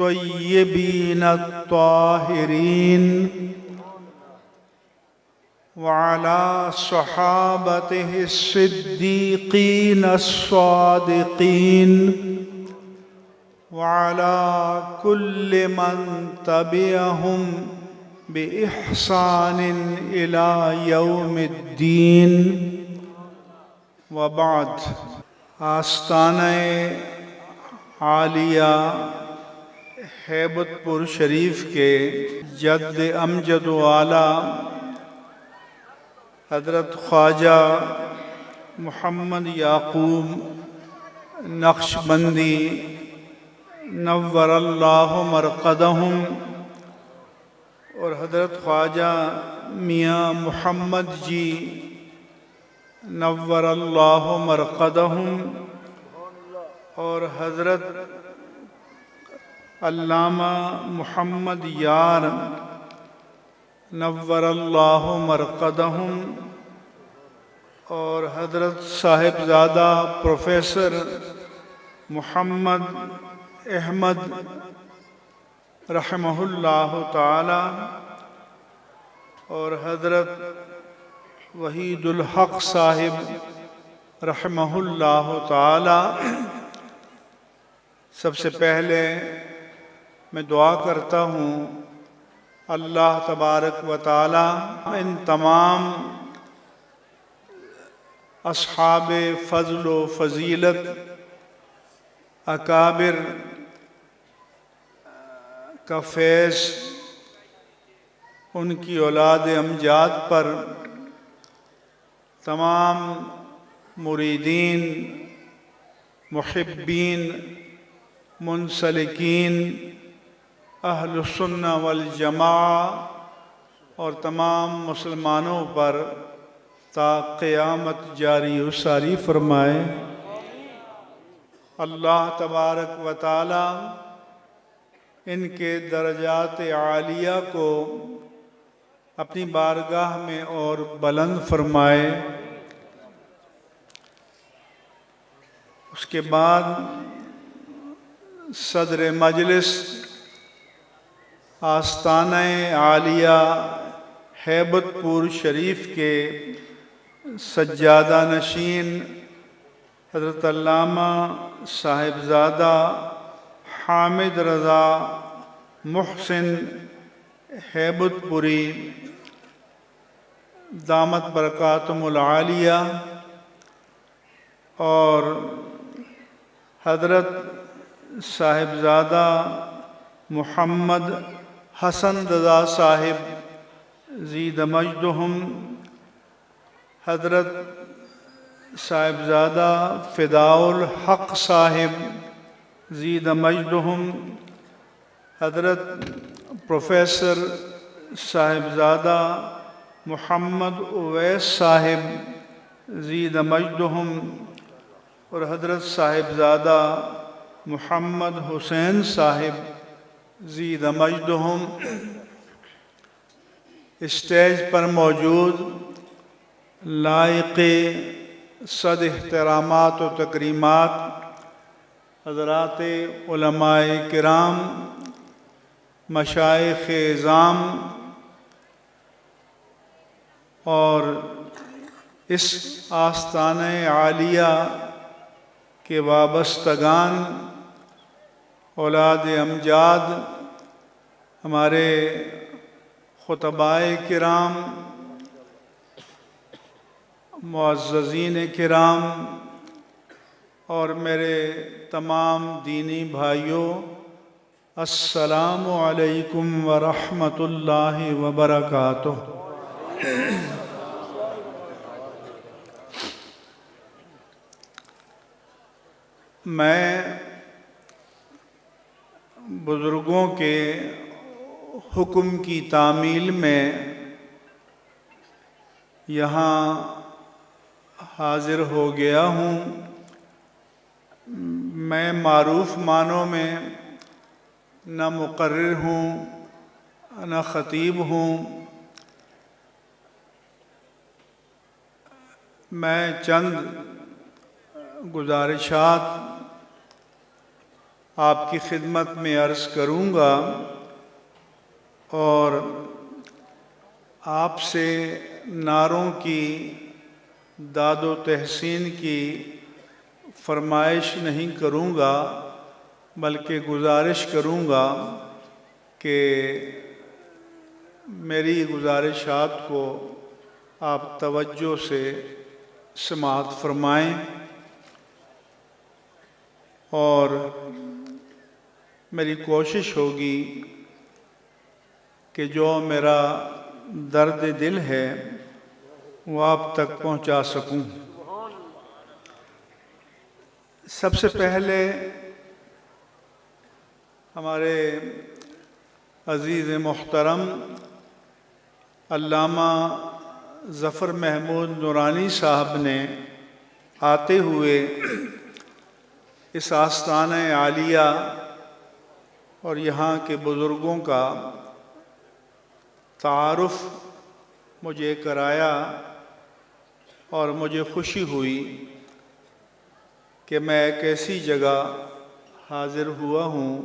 الطيبين الطاهرين وعلى صحابته الصديقين الصادقين وعلى كل من تبعهم بإحسان إلى يوم الدين وبعد. آستانہ عالیہ ہیبت پور شریف کے جد امجد والا حضرت خواجہ محمد یعقوب نقشبندی نور اللہ مرقدہم اور حضرت خواجہ میاں محمد جی نور اللہ مرقدہم اور حضرت علامہ محمد یار نور اللہ مرقدہم اور حضرت صاحبزادہ پروفیسر محمد احمد رحمہ اللہ تعالی اور حضرت وحید الحق صاحب رحمہ اللہ تعالی. سب سے پہلے میں دعا کرتا ہوں اللہ تبارک و تعالی ان تمام اصحاب فضل و فضیلت اکابر کا فیض ان کی اولاد امجاد پر، تمام مریدین، محبین، منسلکین، اہل السنہ والجماعہ اور تمام مسلمانوں پر تا قیامت جاری و ساری فرمائے. اللہ تبارک و تعالی ان کے درجات عالیہ کو اپنی بارگاہ میں اور بلند فرمائے. اس کے بعد صدر مجلس آستانہ عالیہ ہیبت پور شریف کے سجادہ نشین حضرت علامہ صاحبزادہ حامد رضا محسن ہیبت پوری دامت برکاتہم العالیہ اور حضرت صاحبزادہ محمد حسن رضا صاحب زید مجدہم، حضرت صاحبزادہ فداء الحق صاحب زید مجدہم، حضرت پروفیسر صاحبزادہ محمد اویس صاحب زید مجدہم اور حضرت صاحبزادہ محمد حسین صاحب زید مجدہم. اسٹیج پر موجود لائق صد احترامات و تکریمات حضرات علماء کرام، مشائخ اعظام اور اس آستانہ عالیہ کے وابستگان، اولاد امجاد، ہمارے خطبائے کرام، معززین کرام اور میرے تمام دینی بھائیوں، السلام علیکم ورحمۃ اللہ وبرکاتہ. میں بزرگوں کے حکم کی تعمیل میں یہاں حاضر ہو گیا ہوں. میں معروف معنوں میں نہ مقرر ہوں نہ خطیب ہوں. میں چند گزارشات آپ کی خدمت میں عرض کروں گا اور آپ سے نعروں کی داد و تحسین کی فرمائش نہیں کروں گا، بلکہ گزارش کروں گا کہ میری گزارشات کو آپ توجہ سے سماعت فرمائیں اور میری کوشش ہوگی کہ جو میرا درد دل ہے وہ آپ تک پہنچا سکوں۔ سب سے پہلے ہمارے عزیز محترم علامہ ظفر محمود نورانی صاحب نے آتے ہوئے اس آستانہ عالیہ اور یہاں کے بزرگوں کا تعارف مجھے کرایا اور مجھے خوشی ہوئی کہ میں ایک ایسی جگہ حاضر ہوا ہوں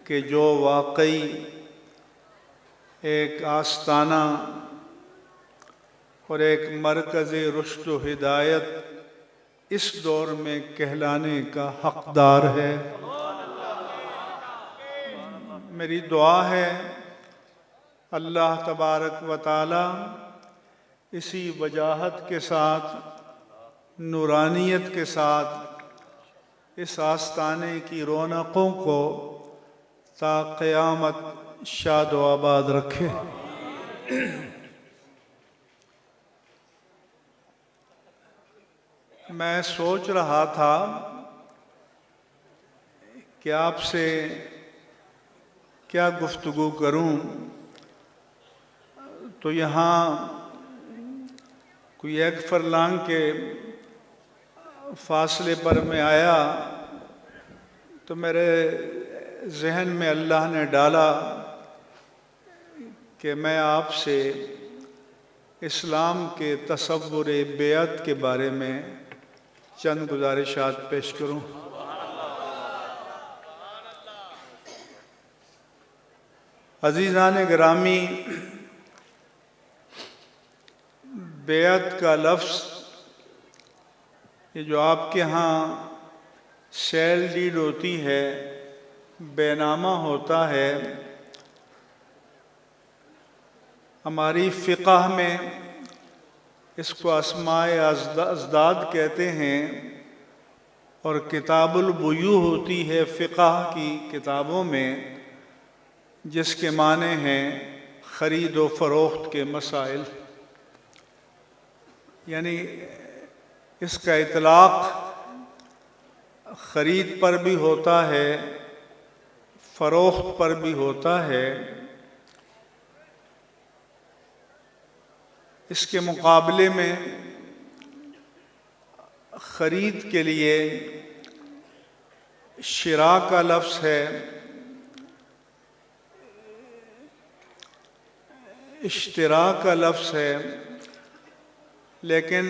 کہ جو واقعی ایک آستانہ اور ایک مرکز رشد و ہدایت اس دور میں کہلانے کا حقدار ہے۔ میری دعا ہے اللہ تبارک و تعالی اسی وجاہت کے ساتھ، نورانیت کے ساتھ اس آستانے کی رونقوں کو تا قیامت شاد و آباد رکھے۔ میں سوچ رہا تھا کہ آپ سے کیا گفتگو کروں، تو یہاں کوئی ایک فرلانگ کے فاصلے پر میں آیا تو میرے ذہن میں اللہ نے ڈالا کہ میں آپ سے اسلام کے تصور بیعت کے بارے میں چند گزارشات پیش کروں۔ عزیزان گرامی، بیعت کا لفظ یہ جو آپ کے ہاں سیل ڈیڈ ہوتی ہے، بے نامہ ہوتا ہے، ہماری فقہ میں اس کو اسماء ازداد کہتے ہیں اور کتاب البیوع ہوتی ہے فقہ کی کتابوں میں، جس کے معنی ہیں خرید و فروخت کے مسائل۔ یعنی اس کا اطلاق خرید پر بھی ہوتا ہے، فروخت پر بھی ہوتا ہے۔ اس کے مقابلے میں خرید کے لیے شراء کا لفظ ہے، اشتراء کا لفظ ہے، لیکن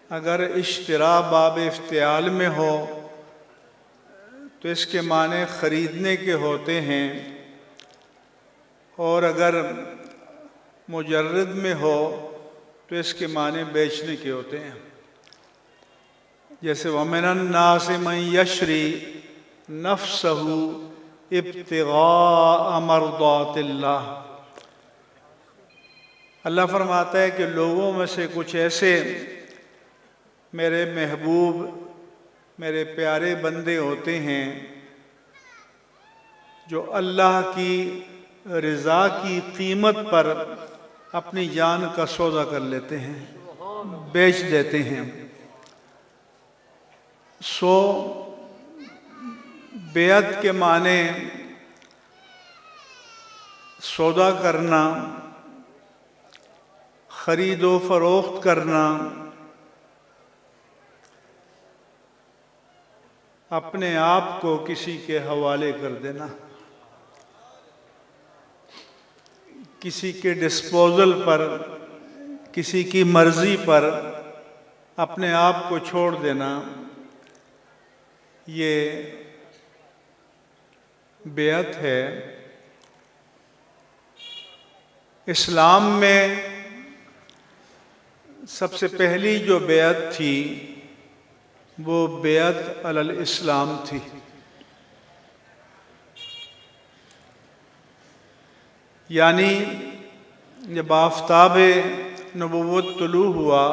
اگر اشتراء باب افتعال میں ہو تو اس کے معنی خریدنے کے ہوتے ہیں، اور اگر مجرد میں ہو تو اس کے معنی بیچنے کے ہوتے ہیں۔ جیسے وَمِنَ النَّاسِ مَن يَشْرِي نَفْسَهُ ابْتِغَاءَ مَرْضَاتِ اللَّهِ۔ اللہ فرماتا ہے کہ لوگوں میں سے کچھ ایسے میرے محبوب، میرے پیارے بندے ہوتے ہیں جو اللہ کی رضا کی قیمت پر اپنی جان کا سودا کر لیتے ہیں، بیچ دیتے ہیں۔ سو بیعت کے معنی سودا کرنا، خرید و فروخت کرنا، اپنے آپ کو کسی کے حوالے کر دینا، کسی کے ڈسپوزل پر، کسی کی مرضی پر اپنے آپ کو چھوڑ دینا، یہ بیعت ہے۔ اسلام میں سب سے پہلی جو بیعت تھی وہ بیعت علی الاسلام تھی۔ یعنی جب آفتاب نبوت طلوع ہوا،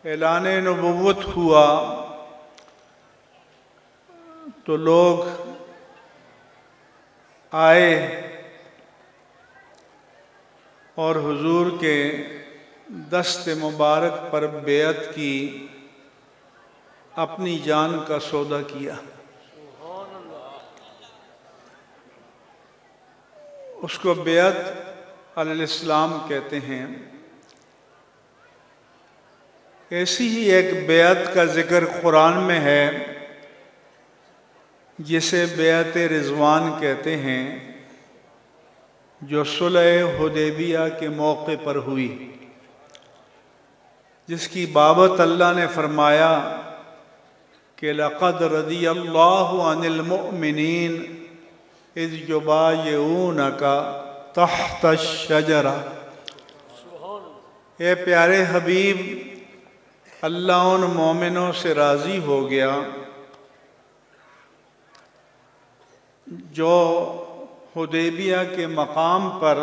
اعلان نبوت ہوا، تو لوگ آئے اور حضور کے دست مبارک پر بیعت کی، اپنی جان کا سودا کیا۔ اس کو بیعت علی الاسلام کہتے ہیں۔ ایسی ہی ایک بیعت کا ذکر قرآن میں ہے جسے بیعت رضوان کہتے ہیں، جو صلح حدیبیہ کے موقع پر ہوئی، جس کی بابت اللہ نے فرمایا کہ لَقَدْ رَضِيَ اللَّهُ عَنِ الْمُؤْمِنِينَ اِذْ يُبَايِعُونَكَ تَحْتَ الشَّجَرَةِ۔ اے پیارے حبیب، اللہ ان مومنوں سے راضی ہو گیا جو حدیبیہ کے مقام پر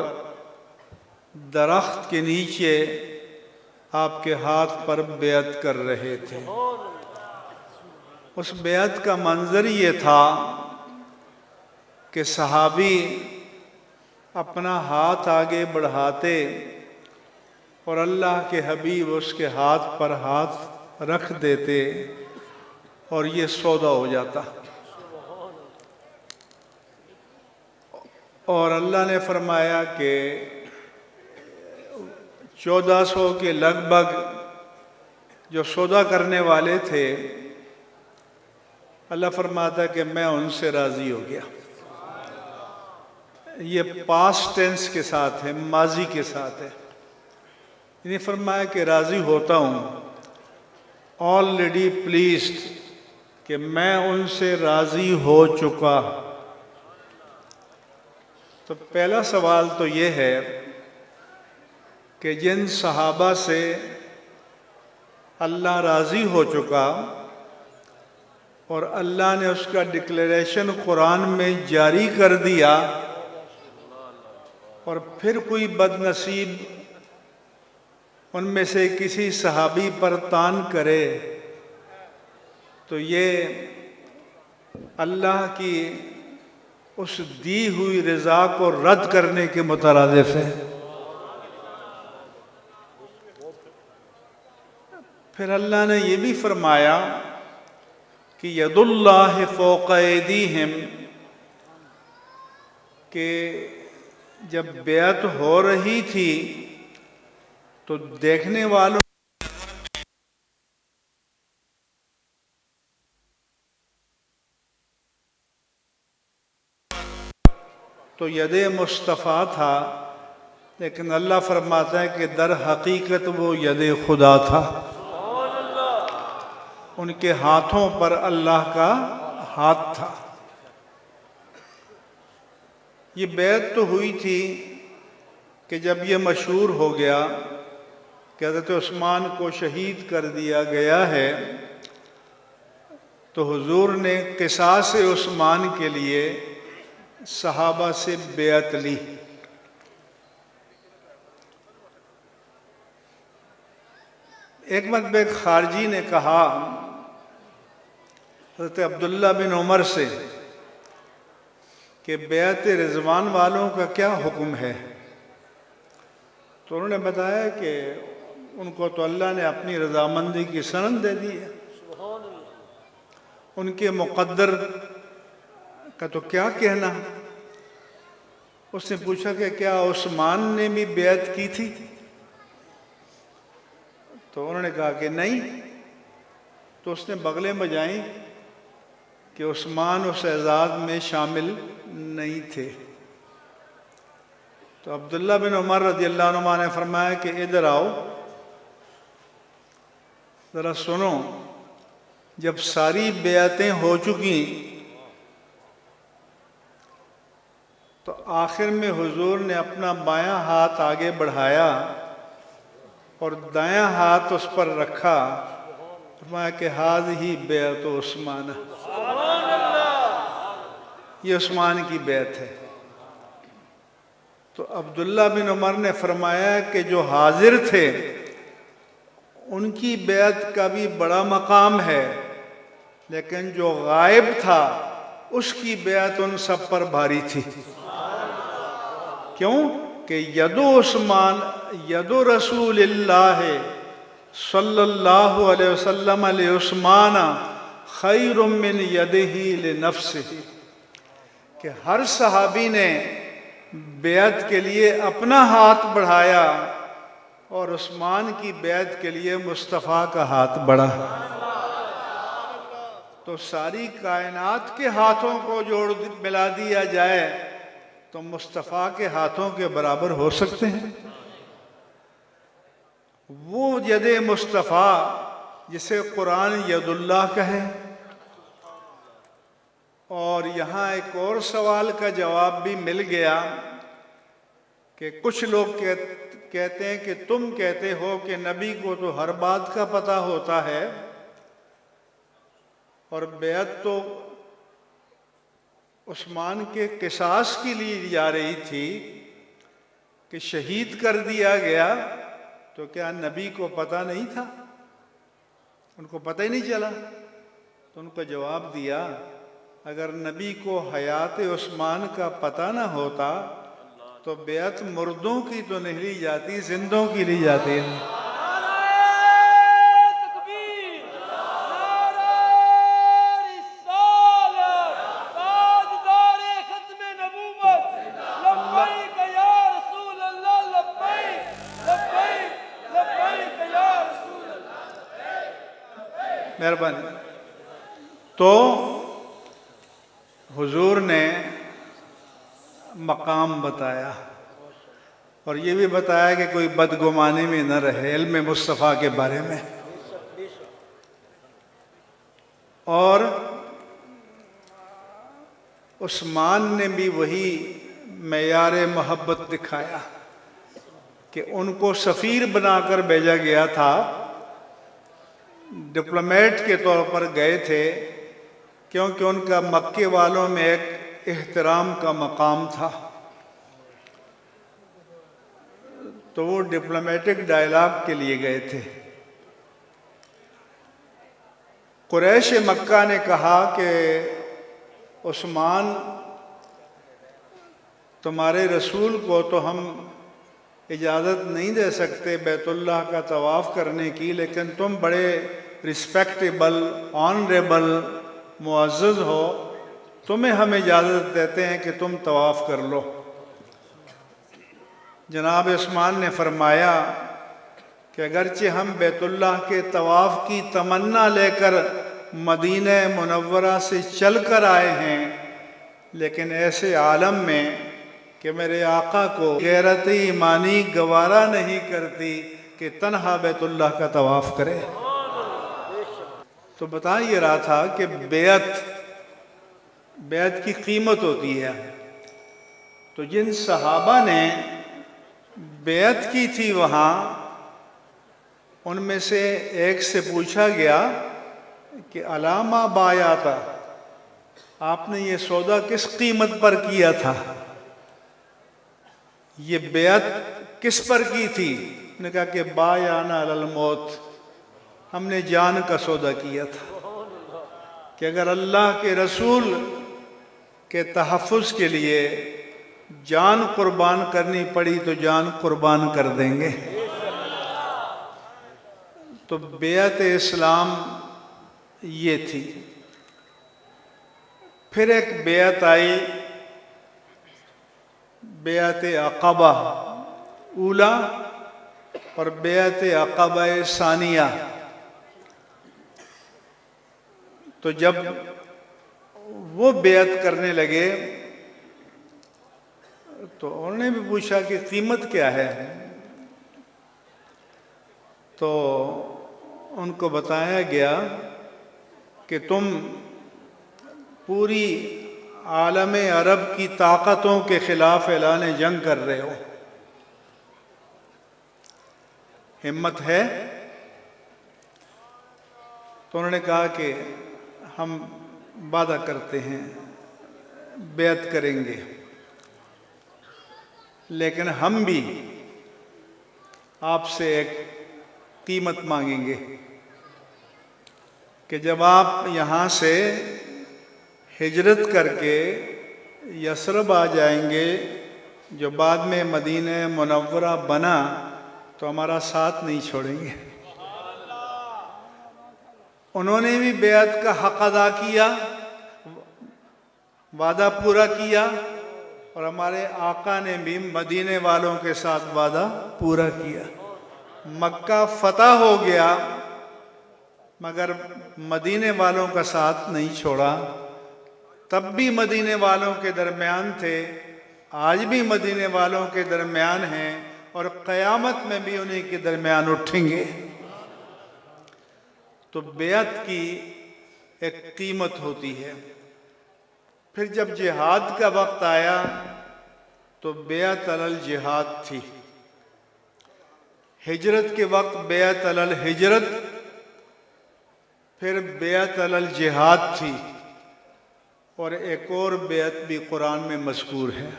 درخت کے نیچے آپ کے ہاتھ پر بیعت کر رہے تھے۔ اس بیعت کا منظر یہ تھا کہ صحابی اپنا ہاتھ آگے بڑھاتے اور اللہ کے حبیب اس کے ہاتھ پر ہاتھ رکھ دیتے اور یہ سودا ہو جاتا۔ اور اللہ نے فرمایا کہ 1400 کے لگ بھگ جو سودا کرنے والے تھے، اللہ فرماتا کہ میں ان سے راضی ہو گیا۔ یہ پاسٹ ٹینس کے ساتھ ہے، ماضی کے ساتھ ہے۔ یعنی فرمایا کہ راضی ہوتا ہوں، آلریڈی پلیزڈ، کہ میں ان سے راضی ہو چکا۔ تو پہلا سوال تو یہ ہے کہ جن صحابہ سے اللہ راضی ہو چکا اور اللہ نے اس کا ڈکلیریشن قرآن میں جاری کر دیا، اور پھر کوئی بد نصیب ان میں سے کسی صحابی پر طعن کرے، تو یہ اللہ کی اس دی ہوئی رضا کو رد کرنے کے مترادف ہے۔ پھر اللہ نے یہ بھی فرمایا کہ ید اللہ فوق ایدیہم، کہ جب بیعت ہو رہی تھی تو دیکھنے والوں تو ید مصطفیٰ تھا، لیکن اللہ فرماتا ہے کہ در حقیقت وہ ید خدا تھا۔ ان کے ہاتھوں پر اللہ کا ہاتھ تھا۔ یہ بیعت تو ہوئی تھی کہ جب یہ مشہور ہو گیا کہ حضرت عثمان کو شہید کر دیا گیا ہے، تو حضور نے قصاص عثمان کے لیے صحابہ سے بیعت لی۔ ایک مرتبہ ایک خارجی نے کہا حضرت عبداللہ بن عمر سے کہ بیعت رضوان والوں کا کیا حکم ہے؟ تو انہوں نے بتایا کہ ان کو تو اللہ نے اپنی رضامندی کی سند دے دی ہے، ان کے مقدر کا تو کیا کہنا۔ اس نے پوچھا کہ کیا عثمان نے بھی بیعت کی تھی؟ تو انہوں نے کہا کہ نہیں۔ تو اس نے بغلیں بجائیں کہ عثمان اس اعزاز میں شامل نہیں تھے۔ تو عبداللہ بن عمر رضی اللہ عنہ نے فرمایا کہ ادھر آؤ، ذرا سنو جب ساری بیعتیں ہو چکی تو آخر میں حضور نے اپنا بایاں ہاتھ آگے بڑھایا اور دایاں ہاتھ اس پر رکھا، فرمایا کہ ہذہ بیعت عثمان، یہ عثمان کی بیعت ہے۔ تو عبداللہ بن عمر نے فرمایا کہ جو حاضر تھے ان کی بیعت کا بھی بڑا مقام ہے، لیکن جو غائب تھا اس کی بیعت ان سب پر بھاری تھی۔ کیوں کہ ید عثمان ید رسول اللہ صلی اللہ علیہ وسلم لعثمان خیر من یدہ لنفسہ، کہ ہر صحابی نے بیعت کے لیے اپنا ہاتھ بڑھایا اور عثمان کی بیعت کے لیے مصطفیٰ کا ہاتھ بڑھا۔ تو ساری کائنات کے ہاتھوں کو جوڑ ملا دیا جائے تو مصطفیٰ کے ہاتھوں کے برابر ہو سکتے ہیں؟ وہ ید مصطفیٰ جسے قرآن ید اللہ کہے۔ اور یہاں ایک اور سوال کا جواب بھی مل گیا کہ کچھ لوگ کہتے ہیں کہ تم کہتے ہو کہ نبی کو تو ہر بات کا پتہ ہوتا ہے، اور بیعت تو عثمان کے قصاص کے لیے جا رہی تھی کہ شہید کر دیا گیا، تو کیا نبی کو پتہ نہیں تھا؟ ان کو پتہ ہی نہیں چلا؟ تو ان کو جواب دیا، اگر نبی کو حیات عثمان کا پتہ نہ ہوتا تو بیعت مردوں کی تو نہیں لی جاتی، زندوں کی لی جاتی ہے۔ مہربانی۔ تو حضور نے مقام بتایا اور یہ بھی بتایا کہ کوئی بدگمانی میں نہ رہے علم مصطفیٰ کے بارے میں، اور عثمان نے بھی وہی معیار محبت دکھایا کہ ان کو سفیر بنا کر بھیجا گیا تھا، ڈپلومیٹ کے طور پر گئے تھے، کیونکہ ان کا مکے والوں میں ایک احترام کا مقام تھا۔ تو وہ ڈپلومیٹک ڈائلاگ کے لیے گئے تھے۔ قریش مکہ نے کہا کہ عثمان، تمہارے رسول کو تو ہم اجازت نہیں دے سکتے بیت اللہ کا طواف کرنے کی، لیکن تم بڑے رسپیکٹیبل، آنریبل، معزز ہو، تمہیں ہم اجازت دیتے ہیں کہ تم طواف کر لو۔ جناب عثمان نے فرمایا کہ اگرچہ ہم بیت اللہ کے طواف کی تمنا لے کر مدینہ منورہ سے چل کر آئے ہیں، لیکن ایسے عالم میں کہ میرے آقا کو غیرت ایمانی گوارا نہیں کرتی کہ تنہا بیت اللہ کا طواف کرے۔ تو بتا یہ رہا تھا کہ بیعت کی قیمت ہوتی ہے۔ تو جن صحابہ نے بیعت کی تھی وہاں، ان میں سے ایک سے پوچھا گیا کہ علامہ بایعتا، آپ نے یہ سودا کس قیمت پر کیا تھا؟ یہ بیعت کس پر کی تھی؟ انہوں نے کہا کہ بایعنا علی الموت، ہم نے جان کا سودا کیا تھا کہ اگر اللہ کے رسول کے تحفظ کے لیے جان قربان کرنی پڑی تو جان قربان کر دیں گے۔ تو بیعت اسلام یہ تھی۔ پھر ایک بیعت آئی، بیعت عقبہ اولا اور بیعت عقبہ ثانیہ۔ تو جب وہ بیعت کرنے لگے تو انہوں نے بھی پوچھا کہ قیمت کیا ہے؟ تو ان کو بتایا گیا کہ تم پوری عالم عرب کی طاقتوں کے خلاف اعلان جنگ کر رہے ہو، ہمت ہے؟ تو انہوں نے کہا کہ ہم وعدہ کرتے ہیں، بیعت کریں گے، لیکن ہم بھی آپ سے ایک قیمت مانگیں گے کہ جب آپ یہاں سے ہجرت کر کے یثرب آ جائیں گے، جو بعد میں مدینہ منورہ بنا، تو ہمارا ساتھ نہیں چھوڑیں گے۔ انہوں نے بھی بیعت کا حق ادا کیا، وعدہ پورا کیا، اور ہمارے آقا نے بھی مدینے والوں کے ساتھ وعدہ پورا کیا۔ مکہ فتح ہو گیا مگر مدینے والوں کا ساتھ نہیں چھوڑا۔ تب بھی مدینے والوں کے درمیان تھے، آج بھی مدینے والوں کے درمیان ہیں، اور قیامت میں بھی انہی کے درمیان اٹھیں گے۔ تو بیعت کی ایک قیمت ہوتی ہے۔ پھر جب جہاد کا وقت آیا تو بیعت علی الجہاد تھی، ہجرت کے وقت بیعت علی الہجرت، پھر بیعت علی الجہاد تھی، اور ایک اور بیعت بھی قرآن میں مذکور ہے،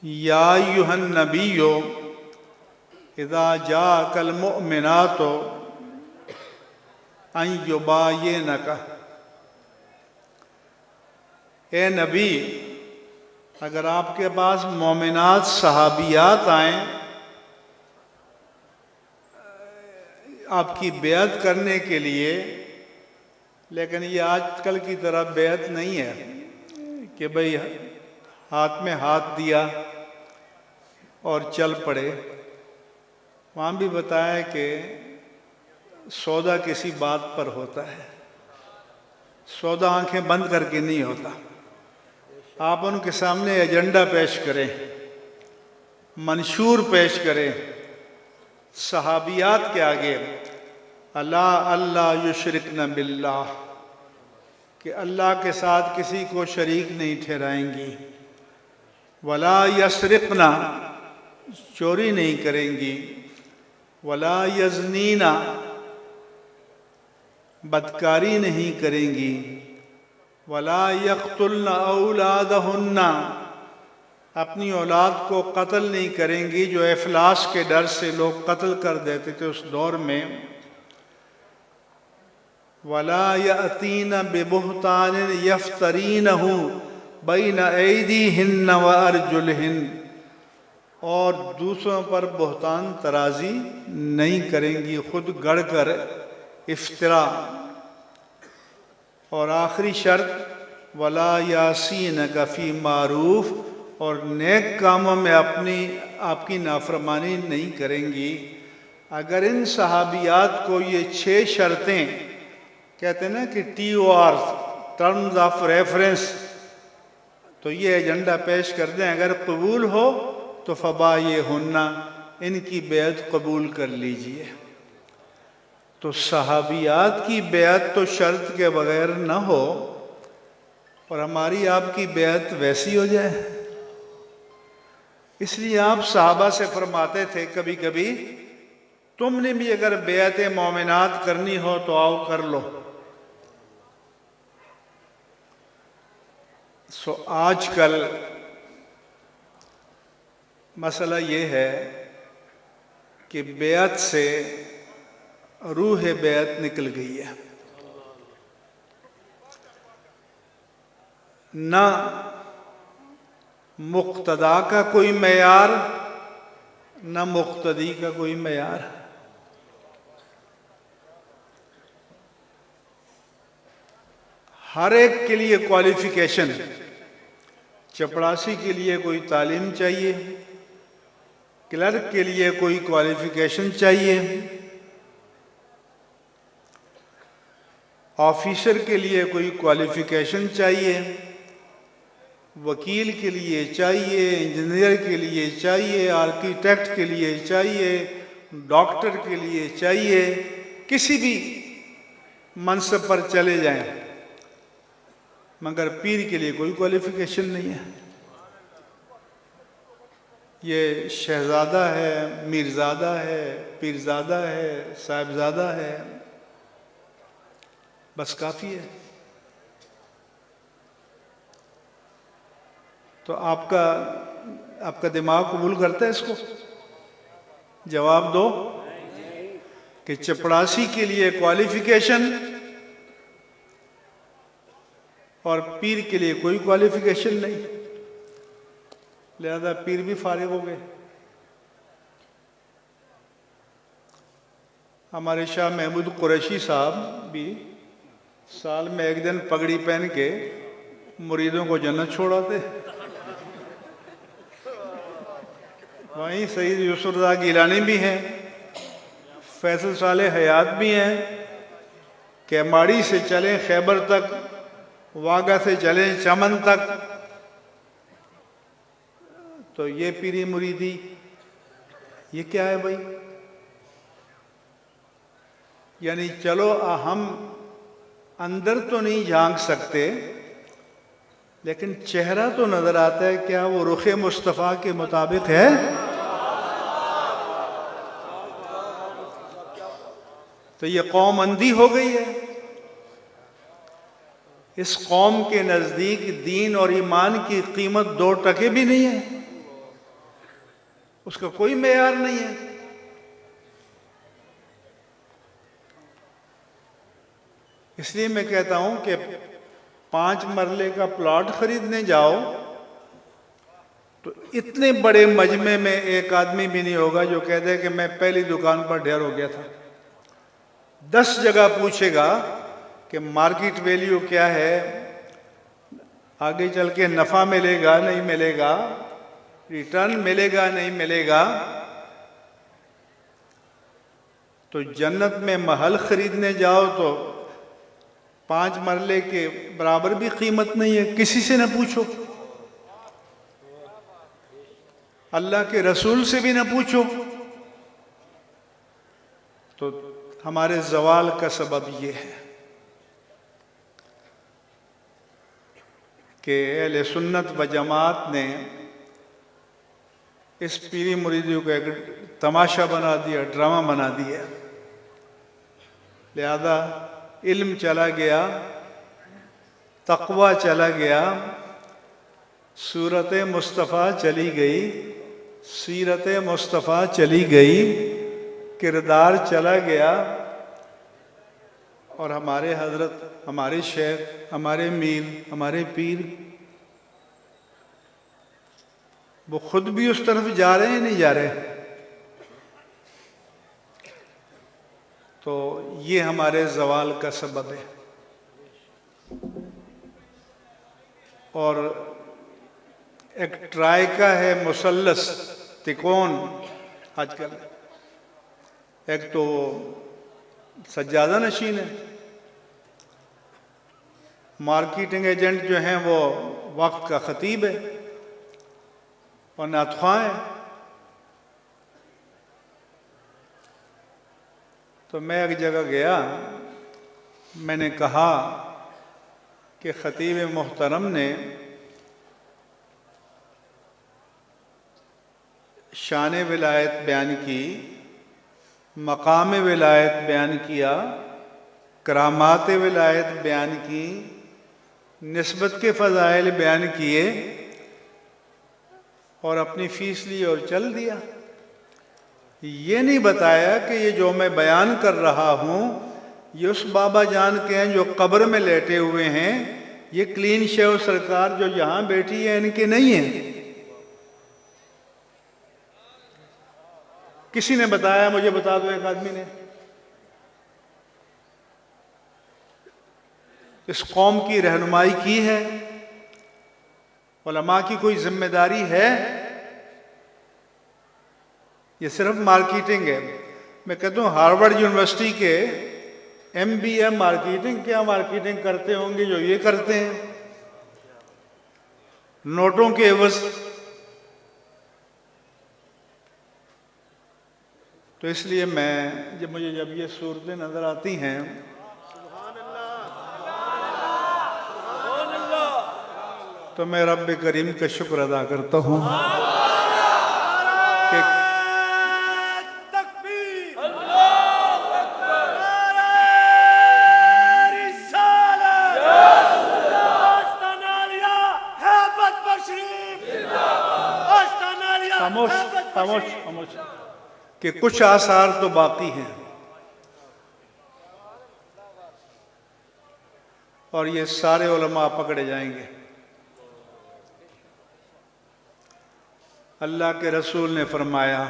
یا ایھا النبی اذا جاءک المؤمنات ان یبایعنک، اے نبی اگر آپ کے پاس مومنات صحابیات آئیں آپ کی بیعت کرنے کے لیے، لیکن یہ آج کل کی طرح بیعت نہیں ہے کہ بھئی ہاتھ میں ہاتھ دیا اور چل پڑے۔ وہاں بھی بتایا کہ سودا کسی بات پر ہوتا ہے، سودا آنکھیں بند کر کے نہیں ہوتا۔ آپ ان کے سامنے ایجنڈا پیش کریں، منشور پیش کریں صحابیات کے آگے، اللہ یشرکن باللہ، کہ اللہ کے ساتھ کسی کو شریک نہیں ٹھہرائیں گی، ولا یسرقن، چوری نہیں کریں گی، ولا یزنین، بدکاری نہیں کریں گی، ولا یقتلن اولادہن، اپنی اولاد کو قتل نہیں کریں گی، جو افلاس کے ڈر سے لوگ قتل کر دیتے تھے اس دور میں، وَلَا يَأْتِينَ بِبُهْتَانٍ يَفْتَرِينَهُ بَيْنَ أَيْدِيهِنَّ وَأَرْجُلِهِنَّ، اور دوسروں پر بہتان ترازی نہیں کریں گی، خود گڑ کر افترا۔ اور آخری شرط وَلَا يَعْصِينَكَ فِي مَعْرُوفٍ، اور نیک کاموں میں آپ کی نافرمانی نہیں کریں گی۔ اگر ان صحابیات کو یہ 6 شرطیں، کہتے ہیں نا کہ TOR ٹرمز آف ریفرنس، تو یہ ایجنڈا پیش کر دیں، اگر قبول ہو تو فبایعہن، ان کی بیعت قبول کر لیجئے۔ تو صحابیات کی بیعت تو شرط کے بغیر نہ ہو، اور ہماری آپ کی بیعت ویسی ہو جائے۔ اس لیے آپ صحابہ سے فرماتے تھے کبھی کبھی، تم نے بھی اگر بیعت مومنات کرنی ہو تو آؤ کر لو۔ آج کل مسئلہ یہ ہے کہ بیعت سے روح بیعت نکل گئی ہے، نہ مقتدا کا کوئی معیار، نہ مقتدی کا کوئی معیار۔ ہر ایک کے لیے کوالیفیکیشن، چپڑاسی کے لیے کوئی تعلیم چاہیے، کلرک کے لیے کوئی کوالیفیکیشن چاہیے، آفیسر کے لیے کوئی کوالیفیکیشن چاہیے، وکیل کے لیے چاہیے، انجینئر کے لیے چاہیے، آرکیٹیکٹ کے لیے چاہیے، ڈاکٹر کے لیے چاہیے، کسی بھی منصب پر چلے جائیں، مگر پیر کے لیے کوئی کوالیفیکیشن نہیں ہے۔ یہ شہزادہ ہے، میرزادہ ہے، پیرزادہ ہے، صاحبزادہ ہے، بس کافی ہے۔ تو آپ کا دماغ قبول کرتا ہے اس کو؟ جواب دو کہ چپڑاسی کے لیے کوالیفیکیشن اور پیر کے لیے کوئی کوالیفیکیشن نہیں، لہذا پیر بھی فارغ ہو گئے۔ ہمارے شاہ محمود قریشی صاحب بھی سال میں ایک دن پگڑی پہن کے مریدوں کو جنت چھوڑاتے۔ وہیں سید یوسف رضا گیلانی بھی ہیں، فیصل صالح حیات بھی ہیں، کہ ماڑی سے چلیں خیبر تک، واگا سے چلیں چمن تک۔ تو یہ پیری مریدی یہ کیا ہے بھائی؟ یعنی چلو ہم اندر تو نہیں جھانک سکتے، لیکن چہرہ تو نظر آتا ہے، کیا وہ رخ مصطفیٰ کے مطابق ہے؟ تو یہ قوم اندھی ہو گئی ہے۔ اس قوم کے نزدیک دین اور ایمان کی قیمت 2 ٹکے بھی نہیں ہے، اس کا کوئی معیار نہیں ہے۔ اس لیے میں کہتا ہوں کہ 5 مرلے کا پلاٹ خریدنے جاؤ تو اتنے بڑے مجمع میں ایک آدمی بھی نہیں ہوگا جو کہہ دے کہ میں پہلی دکان پر ڈھیر ہو گیا تھا۔ 10 جگہ پوچھے گا کہ مارکیٹ ویلیو کیا ہے، آگے چل کے نفع ملے گا نہیں ملے گا، ریٹرن ملے گا نہیں ملے گا۔ تو جنت میں محل خریدنے جاؤ تو 5 مرلے کے برابر بھی قیمت نہیں ہے، کسی سے نہ پوچھو، اللہ کے رسول سے بھی نہ پوچھو۔ تو ہمارے زوال کا سبب یہ ہے کہ اہل سنت و جماعت نے اس پیری مریدیوں کو ایک تماشا بنا دیا، ڈرامہ بنا دیا، لہذا علم چلا گیا، تقوی چلا گیا، صورت مصطفیٰ چلی گئی، سیرت مصطفیٰ چلی گئی، کردار چلا گیا، اور ہمارے حضرت، ہمارے شیخ، ہمارے میر، ہمارے پیر وہ خود بھی اس طرف جا رہے ہیں نہیں جا رہے؟ تو یہ ہمارے زوال کا سبب ہے۔ اور ایک ٹرائیکا ہے مثلث تکون آج کل، ایک تو سجادہ نشین ہے، مارکیٹنگ ایجنٹ جو ہیں وہ وقت کا خطیب ہے اور نعت خواں ہے۔ تو میں ایک جگہ گیا، میں نے کہا کہ خطیب محترم نے شان ولایت بیان کی، مقام ولایت بیان کیا، کرامات ولایت بیان کی، نسبت کے فضائل بیان کیے، اور اپنی فیس لی اور چل دیا۔ یہ نہیں بتایا کہ یہ جو میں بیان کر رہا ہوں یہ اس بابا جان کے ہیں جو قبر میں لیٹے ہوئے ہیں، یہ کلین شیو سرکار جو یہاں بیٹھی ہے ان کے نہیں ہیں۔ کسی نے بتایا؟ مجھے بتا دو ایک آدمی نے۔ اس قوم کی رہنمائی کی ہے؟ علماء کی کوئی ذمہ داری ہے؟ یہ صرف مارکیٹنگ ہے۔ میں کہتا ہوں ہارورڈ یونیورسٹی کے MBA مارکیٹنگ کیا مارکیٹنگ کرتے ہوں گے جو یہ کرتے ہیں، نوٹوں کے عوض۔ تو اس لیے مجھے جب یہ صورتیں نظر آتی ہیں تو میں رب کریم کا شکر ادا کرتا ہوں کہ خاموش کہ کچھ آثار تو باقی ہیں اور یہ سارے علماء پکڑے جائیں گے. اللہ کے رسول نے فرمایا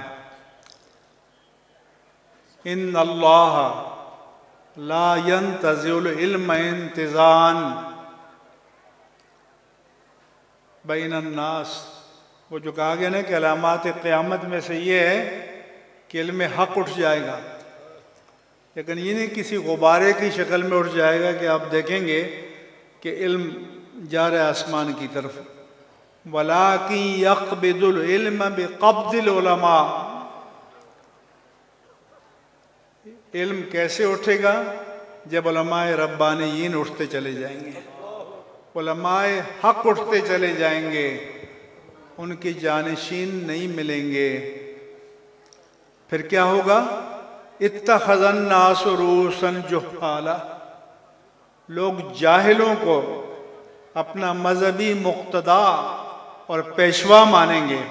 ان اللہ لا ينتزع العلم انتزاعا بین الناس. وہ جو کہا گیا نا کہ علامات قیامت میں سے یہ ہے کہ علم حق اٹھ جائے گا، لیکن یہ نہیں کسی غبارے کی شکل میں اٹھ جائے گا کہ آپ دیکھیں گے کہ علم جا رہا ہے آسمان کی طرف. وَلَٰكِن يَقْبِضُ الْعِلْمَ بِقَبْضِ الْعُلَمَاءِ. علم کیسے اٹھے گا؟ جب علماء ربانیین اٹھتے چلے جائیں گے، علماء حق اٹھتے چلے جائیں گے، ان کے جانشین نہیں ملیں گے. پھر کیا ہوگا؟ اتخذ الناس رؤوسا جہالا. لوگ جاہلوں کو اپنا مذہبی مقتدا اور پیشوا مانیں گے،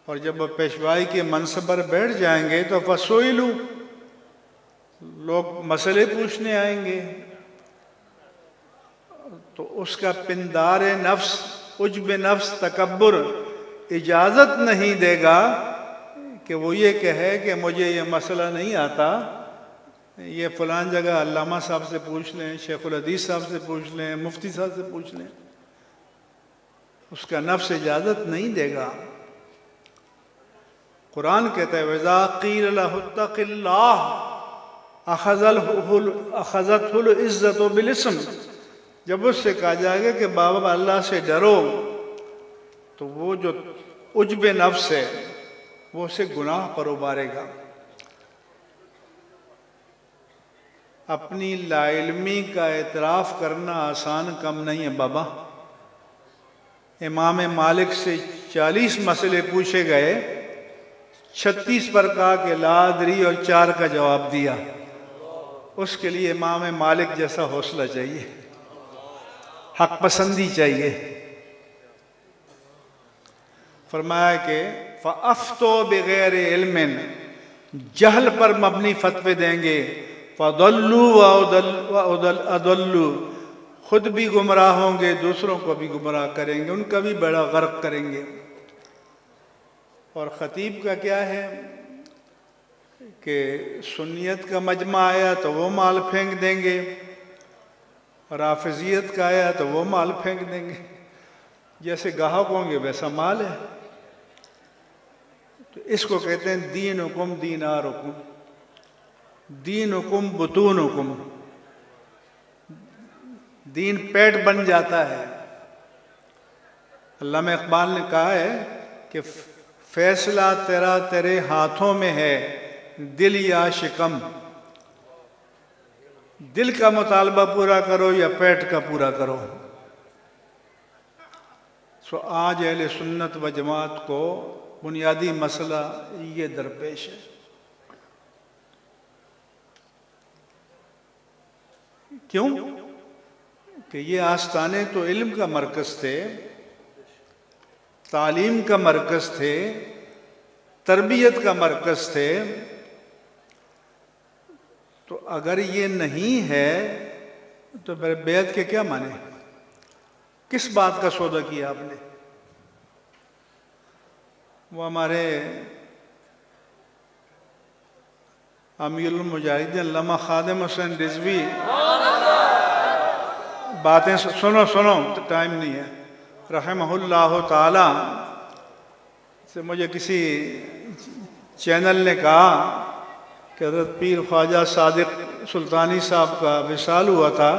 اور جب وہ پیشوائی کے منصب پر بیٹھ جائیں گے تو فسئلوا، لوگ مسئلے پوچھنے آئیں گے. تو اس کا پندار نفس، عجب نفس، تکبر اجازت نہیں دے گا کہ وہ یہ کہے کہ مجھے یہ مسئلہ نہیں آتا، یہ فلان جگہ علامہ صاحب سے پوچھ لیں، شیخ الحدیث صاحب سے پوچھ لیں، مفتی صاحب سے پوچھ لیں. اس کا نفس اجازت نہیں دے گا. قرآن کہتا ہے وَإِذَا قِيلَ لَهُ اتَّقِ اللَّهَ أَخَذَتْهُ الْعِزَّةُ بِالْإِثْمِ. جب اس سے کہا جائے گا کہ بابا اللہ سے ڈرو، تو وہ جو عجب نفس ہے وہ اسے گناہ پر ابارے گا. اپنی لا علمی کا اعتراف کرنا آسان کم نہیں ہے بابا. امام مالک سے 40 مسئلے پوچھے گئے، 36 پر کہا کہ لا ادری اور 4 کا جواب دیا. اس کے لیے امام مالک جیسا حوصلہ چاہیے، حق پسندی چاہیے. فرمایا کہ فَأَفْتُوا بِغَيْرِ عِلْمٍ، جہل پر مبنی فتوے دیں گے. فَضَلُّوا وَأَضَلُّوا، خود بھی گمراہ ہوں گے، دوسروں کو بھی گمراہ کریں گے، ان کا بھی بڑا غرق کریں گے. اور خطیب کا کیا ہے کہ سنیت کا مجمع آیا تو وہ مال پھینک دیں گے، اور حافظیت کا آیا تو وہ مال پھینک دیں گے. جیسے گاہک ہوں گے ویسا مال ہے. تو اس کو کہتے ہیں دینکم دینارکم، دینکم بطونکم. دین پیٹ بن جاتا ہے. علامہ اقبال نے کہا ہے کہ فیصلہ تیرا تیرے ہاتھوں میں ہے، دل یا شکم. دل کا مطالبہ پورا کرو یا پیٹ کا پورا کرو. سو آج اہل سنت و جماعت کو بنیادی مسئلہ یہ درپیش ہے. کیوں؟ کہ یہ آستانے تو علم کا مرکز تھے، تعلیم کا مرکز تھے، تربیت کا مرکز تھے. تو اگر یہ نہیں ہے تو پھر بیعت کے کیا معنی؟ کس بات کا سودا کیا آپ نے؟ وہ ہمارے امیر المجاہدین علامہ خادم حسین رضوی، باتیں سنو ٹائم نہیں ہے، رحمہ اللہ تعالی سے مجھے کسی چینل نے کہا کہ حضرت پیر خواجہ صادق سلطانی صاحب کا وصال ہوا تھا،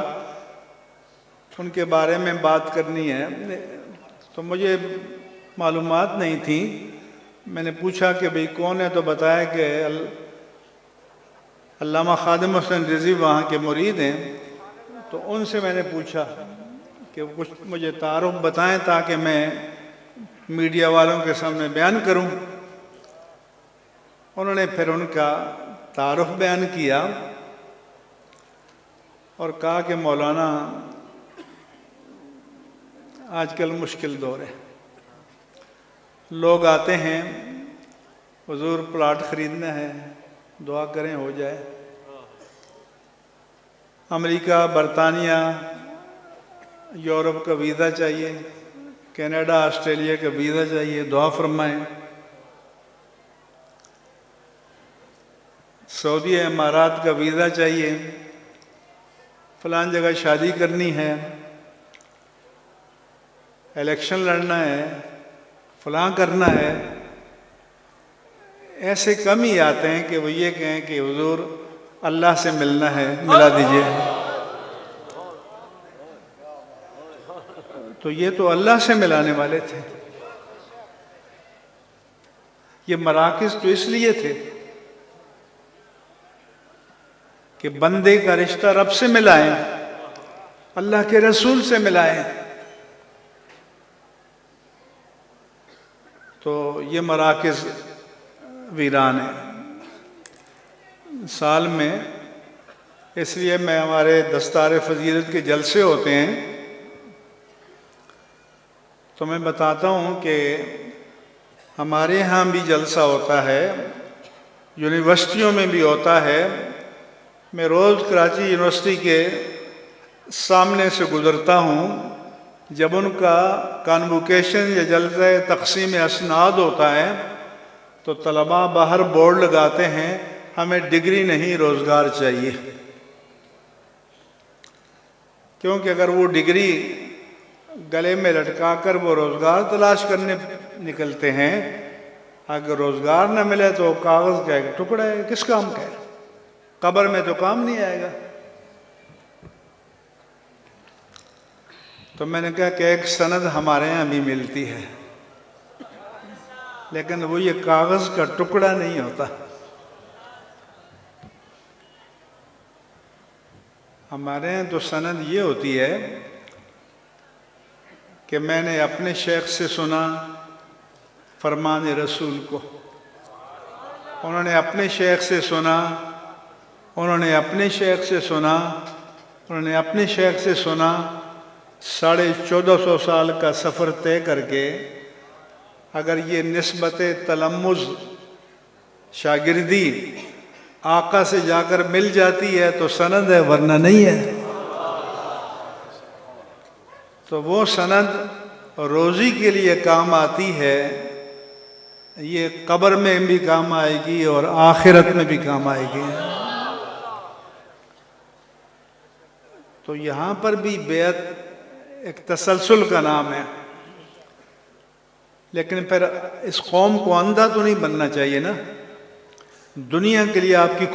ان کے بارے میں بات کرنی ہے. تو مجھے معلومات نہیں تھی. میں نے پوچھا کہ بھئی کون ہے، تو بتایا کہ علامہ خادم حسین رضوی وہاں کے مرید ہیں. تو ان سے میں نے پوچھا کہ وہ کچھ مجھے تعارف بتائیں تاکہ میں میڈیا والوں کے سامنے بیان کروں۔ انہوں نے پھر ان کا تعارف بیان کیا اور کہا کہ مولانا آج کل مشکل دور ہے، لوگ آتے ہیں حضور پلاٹ خریدنا ہے، دعا کریں ہو جائے، امریکہ، برطانیہ، یورپ کا ویزا چاہیے، کینیڈا، آسٹریلیا کا ویزا چاہیے، دعا فرمائیں، سعودی امارات کا ویزا چاہیے، فلان جگہ شادی کرنی ہے، الیکشن لڑنا ہے، فلاں کرنا ہے۔ ایسے کم ہی آتے ہیں کہ وہ یہ کہیں کہ حضور اللہ سے ملنا ہے، ملا دیجئے۔ تو یہ تو اللہ سے ملانے والے تھے، یہ مراکز تو اس لیے تھے کہ بندے کا رشتہ رب سے ملائیں، اللہ کے رسول سے ملائیں۔ تو یہ مراکز ویران ہیں۔ سال میں اس لیے میں ہمارے دستار فضیلت کے جلسے ہوتے ہیں تو میں بتاتا ہوں کہ ہمارے ہاں بھی جلسہ ہوتا ہے، یونیورسٹیوں میں بھی ہوتا ہے۔ میں روز کراچی یونیورسٹی کے سامنے سے گزرتا ہوں، جب ان کا کانوکیشن یا جلسہ تقسیم اسناد ہوتا ہے تو طلباء باہر بورڈ لگاتے ہیں، ہمیں ڈگری نہیں روزگار چاہیے، کیونکہ اگر وہ ڈگری گلے میں لٹکا کر وہ روزگار تلاش کرنے نکلتے ہیں، اگر روزگار نہ ملے تو کاغذ کا ایک ٹکڑا ہے، کس کام کا ہے؟ قبر میں تو کام نہیں آئے گا۔ تو میں نے کہا کہ ایک سند ہمارے یہاں بھی ملتی ہے، لیکن وہ یہ کاغذ کا ٹکڑا نہیں ہوتا۔ ہمارے یہاں تو سند یہ ہوتی ہے کہ میں نے اپنے شیخ سے سنا فرمان رسول کو، انہوں نے اپنے شیخ سے سنا، انہوں نے اپنے شیخ سے سنا، انہوں نے اپنے شیخ سے سنا، 1450 سال کا سفر طے کر کے اگر یہ نسبت تلمذ شاگردی آقا سے جا کر مل جاتی ہے تو سند ہے، ورنہ نہیں ہے۔ تو وہ سند روزی کے لیے کام آتی ہے، یہ قبر میں بھی کام آئے گی اور آخرت میں بھی کام آئے گی۔ تو یہاں پر بھی بیعت ایک تسلسل کا نام ہے، لیکن پھر اس قوم کو اندھا تو نہیں بننا چاہیے نا۔ دنیا کے لیے آپ کی